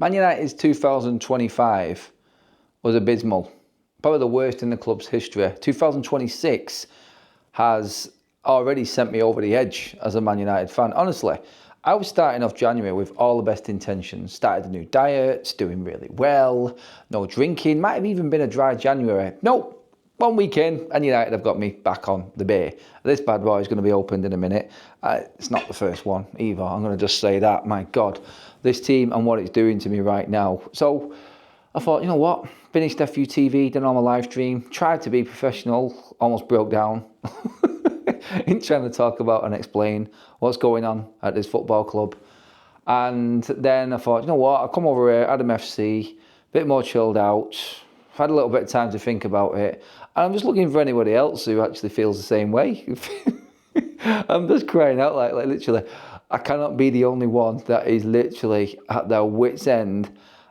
Man United's 2025 was abysmal. Probably the worst in the club's history. 2026 has already sent me over the edge as a Man United fan. Honestly, I was starting off January with all the best intentions. Started a new diet, doing really well, no drinking. Might have even been a dry January. Nope. 1 week in, and United have got me back on the bay. This bad boy is going to be opened in a minute. It's not the first one either. I'm going to just say that. My God, this team and what it's doing to me right now. So I thought, you know what? Finished FUTV, done all my live stream, tried to be professional, almost broke down in trying to talk about and explain what's going on at this football club. And then I thought, you know what? I'll come over here, Adam FC, a bit more chilled out. I've had a little bit of time to think about it. And I'm just looking for anybody else who actually feels the same way. I'm just crying out like literally, I cannot be the only one that is literally at their wit's end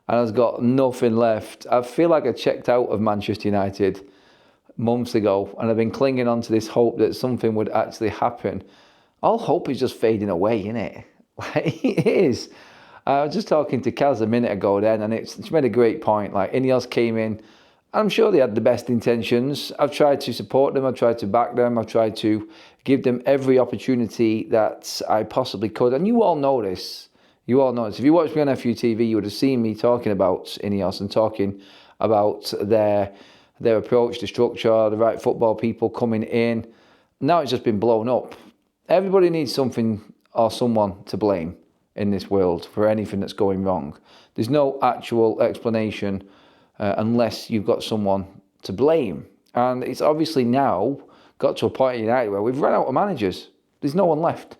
and has got nothing left. I feel like I checked out of Manchester United months ago, and I've been clinging on to this hope that something would actually happen. All hope is just fading away, isn't it? Like, it is. I was just talking to Kaz a minute ago then, and she made a great point. Like, INEOS came in, I'm sure they had the best intentions. I've tried to support them, I've tried to back them, I've tried to give them every opportunity that I possibly could. And you all know this. You all know this. If you watched me on FUTV, you would have seen me talking about INEOS and talking about their approach to structure, the right football people coming in. Now it's just been blown up. Everybody needs something or someone to blame in this world for anything that's going wrong. There's no actual explanation unless you've got someone to blame. And it's obviously now got to a point in United where we've run out of managers. There's no one left.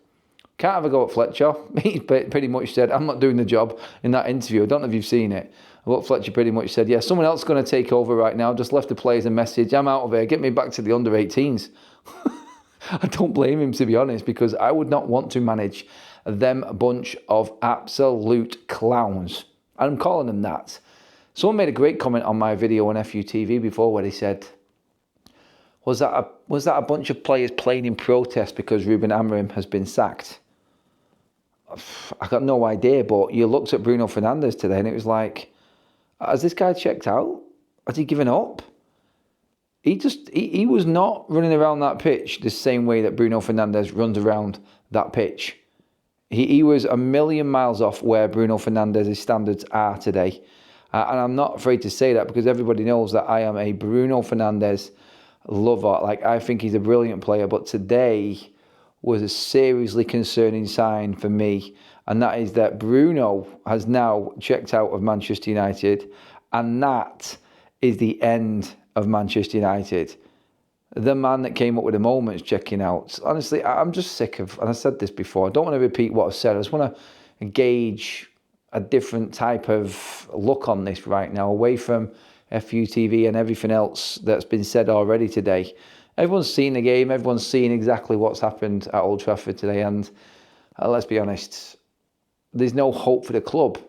Can't have a go at Fletcher. He pretty much said, I'm not doing the job in that interview. I don't know if you've seen it. What Fletcher pretty much said, yeah, someone else is going to take over right now. Just left the players a message. I'm out of here. Get me back to the under-18s. I don't blame him, to be honest, because I would not want to manage them bunch of absolute clowns. And I'm calling them that. Someone made a great comment on my video on FUTV before where they said, was that a bunch of players playing in protest because Ruben Amorim has been sacked? I got no idea, but you looked at Bruno Fernandez today and it was like, has this guy checked out? Has he given up? He was not running around that pitch the same way that Bruno Fernandez runs around that pitch. He was a million miles off where Bruno Fernandez's standards are today. And I'm not afraid to say that because everybody knows that I am a Bruno Fernandez lover. Like, I think he's a brilliant player, but today was a seriously concerning sign for me. And that is that Bruno has now checked out of Manchester United. And that is the end of Manchester United. The man that came up with the moment's checking out. Honestly, I'm just sick of, and I said this before, I don't want to repeat what I've said. I just want to gauge a different type of look on this right now, away from FUTV and everything else that's been said already today. Everyone's seen the game, everyone's seen exactly what's happened at Old Trafford today, and let's be honest, there's no hope for the club.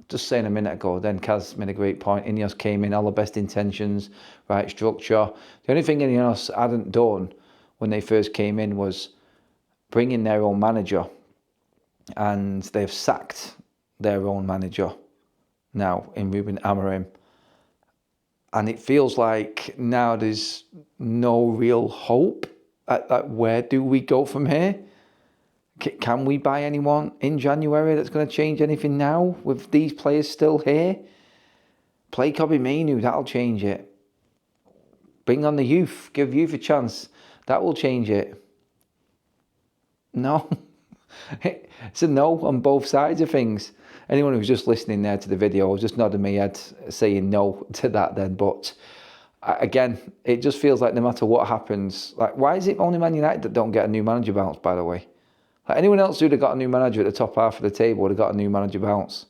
Just saying a minute ago, then Kaz made a great point. INEOS came in, all the best intentions, right structure. The only thing INEOS hadn't done when they first came in was bring in their own manager, and they've sacked their own manager now in Ruben Amorim. And it feels like now there's no real hope. Where do we go from here? Can we buy anyone in January that's going to change anything now with these players still here? Play Kobe Mainu, that'll change it. Bring on the youth, give youth a chance, that will change it. No. It's a no on both sides of things. Anyone who's just listening there to the video, I was just nodding my head saying no to that then. But again, it just feels like no matter what happens, like, why is it only Man United that don't get a new manager bounce, by the way? Like, anyone else who'd have got a new manager at the top half of the table would have got a new manager bounce.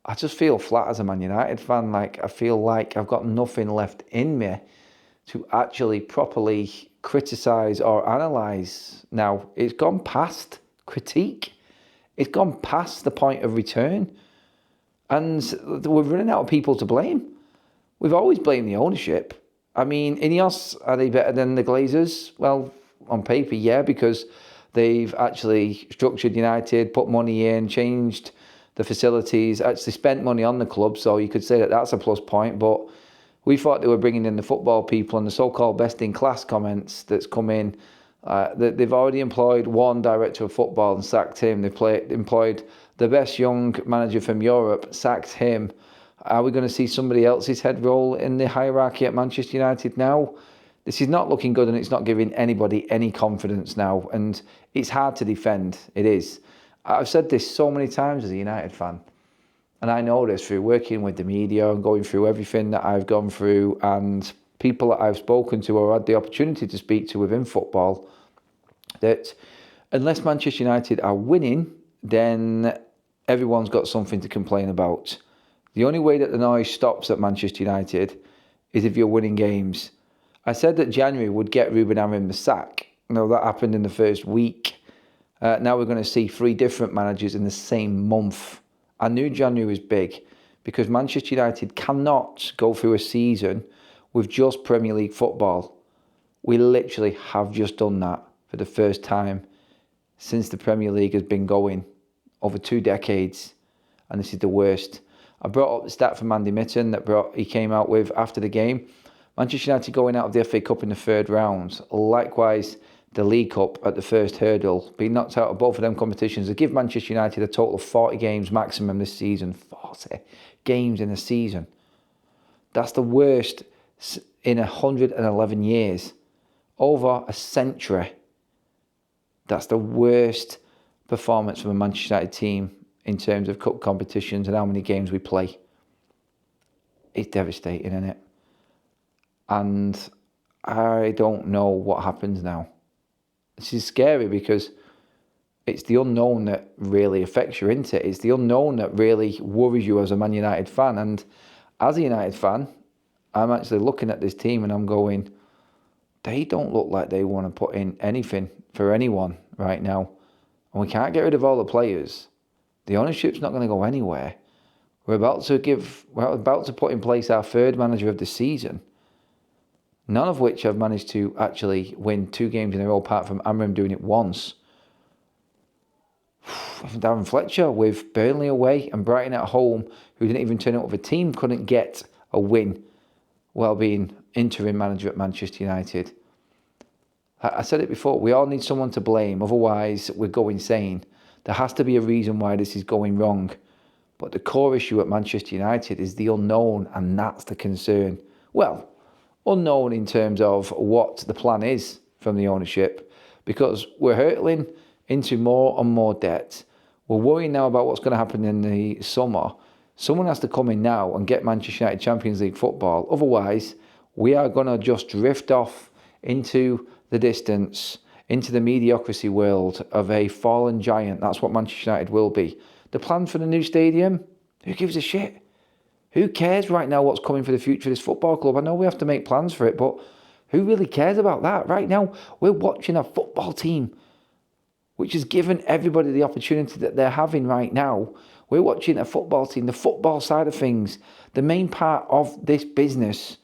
I just feel flat as a Man United fan. Like, I feel like I've got nothing left in me to actually properly criticise or analyse now. It's gone past critique. It's gone past the point of return. And we're running out of people to blame. We've always blamed the ownership. I mean, INEOS, are they better than the Glazers? Well, on paper, yeah, because they've actually structured United, put money in, changed the facilities, actually spent money on the club, so you could say that that's a plus point. But we thought they were bringing in the football people and the so-called best-in-class comments that's come in. They've already employed one director of football and sacked him. They've employed the best young manager from Europe, sacked him. Are we going to see somebody else's head roll in the hierarchy at Manchester United now? This is not looking good, and it's not giving anybody any confidence now. And it's hard to defend. It is. I've said this so many times as a United fan. And I know this through working with the media and going through everything that I've gone through and people that I've spoken to or had the opportunity to speak to within football, that unless Manchester United are winning, then everyone's got something to complain about. The only way that the noise stops at Manchester United is if you're winning games. I said that January would get Ruben Amorim the sack. No, that happened in the first week. Now we're going to see 3 different managers in the same month. I knew January was big because Manchester United cannot go through a season with just Premier League football. We literally have just done that for the first time since the Premier League has been going over 2 decades. And this is the worst. I brought up the stat from Andy Mitten that he came out with after the game. Manchester United going out of the FA Cup in the 3rd round. Likewise, the League Cup at the first hurdle. Being knocked out of both of them competitions. They give Manchester United a total of 40 games maximum this season. 40 games in a season. That's the worst in 111 years. Over a century. That's the worst performance from a Manchester United team in terms of cup competitions and how many games we play. It's devastating, isn't it? And I don't know what happens now. This is scary because it's the unknown that really affects you, isn't it? It's the unknown that really worries you as a Man United fan. And as a United fan, I'm actually looking at this team and I'm going, they don't look like they want to put in anything for anyone right now. And we can't get rid of all the players. The ownership's not going to go anywhere. We're about to put in place our 3rd manager of the season. None of which have managed to actually win 2 games in a row apart from Amorim doing it once. Darren Fletcher with Burnley away and Brighton at home, who didn't even turn up with a team, couldn't get a win while being interim manager at Manchester United. I said it before, we all need someone to blame, otherwise we're going insane. There has to be a reason why this is going wrong. But the core issue at Manchester United is the unknown, and that's the concern. Well, unknown in terms of what the plan is from the ownership, because we're hurtling into more and more debt. We're worrying now about what's going to happen in the summer. Someone has to come in now and get Manchester United Champions League football. Otherwise, we are going to just drift off into the distance, into the mediocrity world of a fallen giant. That's what Manchester United will be. The plans for the new stadium? Who gives a shit? Who cares right now what's coming for the future of this football club? I know we have to make plans for it, but who really cares about that? Right now, we're watching a football team which has given everybody the opportunity that they're having right now. We're watching a football team, the football side of things, the main part of this business.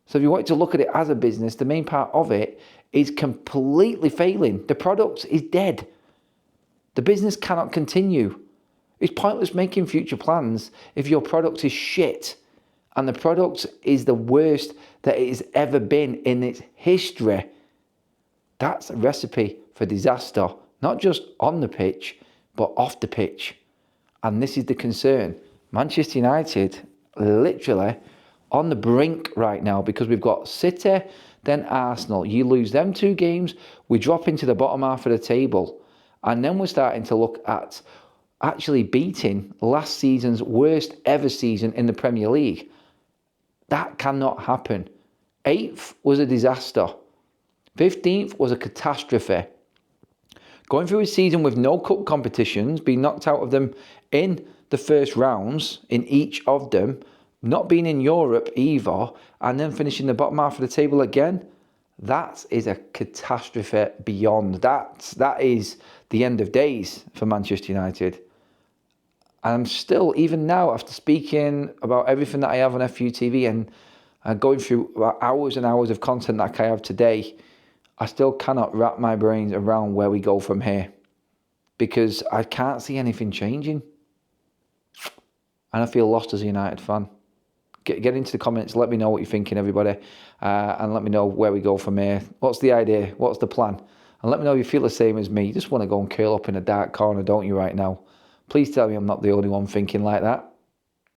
So if you want to look at it as a business, the main part of it is completely failing. The product is dead. The business cannot continue. It's pointless making future plans if your product is shit. And the product is the worst that it has ever been in its history. That's a recipe for disaster. Not just on the pitch, but off the pitch. And this is the concern. Manchester United, literally on the brink right now, because we've got City, then Arsenal. You lose them 2 games, we drop into the bottom half of the table. And then we're starting to look at actually beating last season's worst ever season in the Premier League. That cannot happen. 8th was a disaster. 15th was a catastrophe. Going through a season with no cup competitions, being knocked out of them in the first rounds, in each of them, not being in Europe either, and then finishing the bottom half of the table again, that is a catastrophe beyond. That is the end of days for Manchester United. And I'm still, even now, after speaking about everything that I have on FUTV and going through hours and hours of content like I have today, I still cannot wrap my brains around where we go from here. Because I can't see anything changing. and I feel lost as a United fan. Get into the comments, let me know what you're thinking, everybody, and let me know where we go from here. What's the idea? What's the plan? And let me know if you feel the same as me. You just want to go and curl up in a dark corner, don't you, right now? Please tell me I'm not the only one thinking like that.